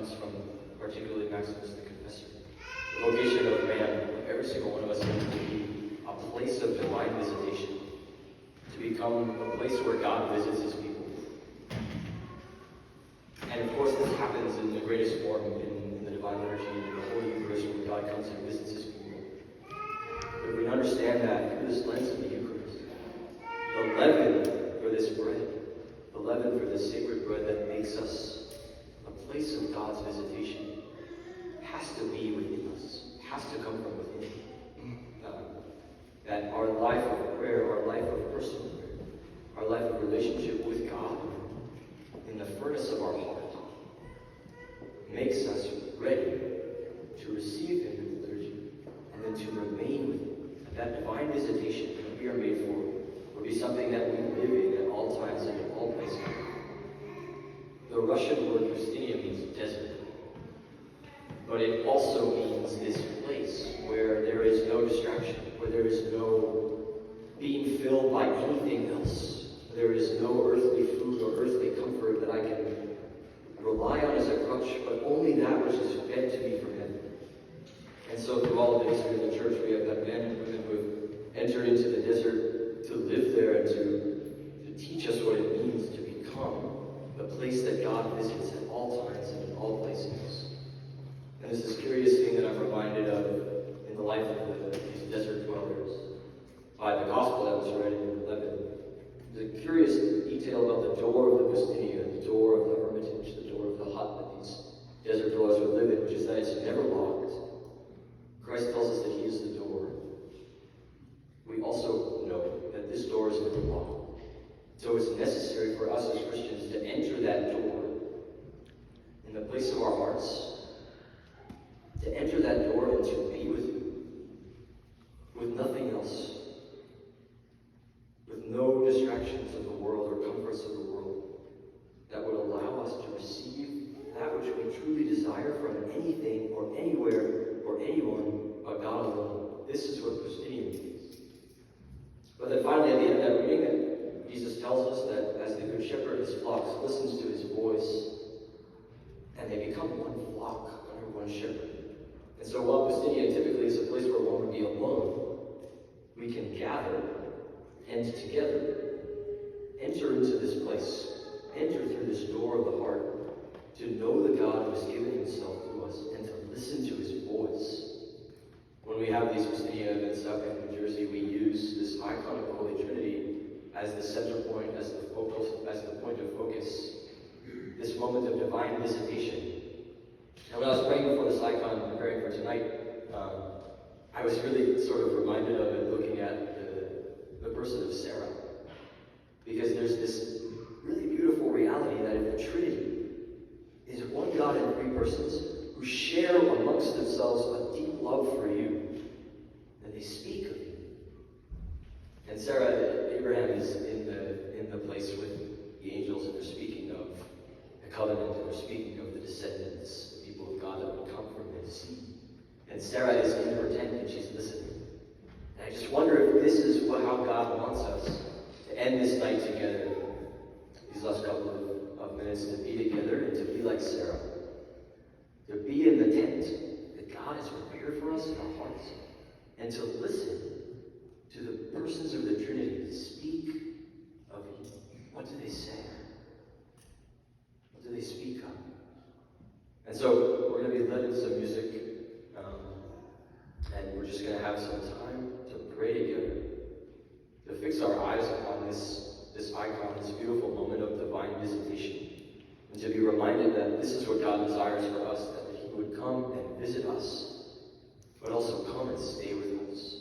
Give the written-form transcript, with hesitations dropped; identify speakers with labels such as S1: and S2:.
S1: comes from particularly Maximus the Confessor. The vocation of man, of every single one of us, is to be a place of divine visitation, to become a place where God visits his people. And of course, this happens in the greatest form in the divine liturgy, in the Holy Eucharist, where God comes and visits his people. But if we understand that through this lens of the Eucharist, the leaven for this bread, the leaven for this sacred bread that makes us a place of God's visitation, has to be within us, has to come from within. That our life of prayer, our life of personal prayer, our life of relationship with God, in the furnace of our heart, makes us ready to receive him in the liturgy, and then to remain with him. That divine visitation that we are made for will be something that we live in at all times and in all places. The Russian word pustinia means desert, but it also means this place where there is no distraction, where there is no being filled by anything else. There is no earthly food or earthly comfort that I can rely on as a crutch, but only that which is fed to me from heaven. And so through all of the history of the church, we have had men and women who have entered into the desert to live there and to teach us what it means to become the place that God visits at all times and in all places. And there's this curious thing that I'm reminded of in the life of these desert dwellers by the gospel that was read in 11. There's a curious detail about the door of the pustinia, the door of the hermitage, the door of the hut that these desert dwellers would live in, which is that it's never locked. Christ tells us that he is the door. We also know that this door is never locked. So it's necessary for us as Christians to enter that door in the place of our hearts, to enter that door and to be with him, with nothing else, with no distractions of the world or comforts of the world that would allow us to receive that which we truly desire from anything or anywhere or anyone but God alone. This is what pustinia means. But then finally at the end of that reading, Jesus tells us that as the good shepherd his flocks listens to his voice, and they become one flock under one shepherd. And so while pustinia typically is a place where one would be alone, we can gather and together enter into this place, enter through this door of the heart, to know the God who has given himself to us and to listen to his voice. When we have these pustinia events up in New Jersey, we use this icon of the Holy Trinity as the center point, as the point of focus, this moment of divine visitation. And when I was praying before this icon, preparing for tonight, I was really sort of reminded of it looking at the person of Sarah. Because there's this really beautiful reality that in the Trinity is one God in three persons who share amongst themselves a deep love for you, and they speak of you. And Sarah, Abraham is in the place with the angels, and they're speaking of the covenant, and they're speaking of the descendants, the people of God that would come from his seed. And Sarah is in her tent and she's listening. And I just wonder if this is how God wants us to end this night together, these last couple of minutes, to be together and to be like Sarah. To be in the tent that God has prepared for us in our hearts, and to listen to the persons of the Trinity speak of you. What do they say? What do they speak of? And so we're going to be led in some music, and we're just going to have some time to pray together, to fix our eyes upon this icon, this beautiful moment of divine visitation, and to be reminded that this is what God desires for us, that he would come and visit us, but also come and stay with us.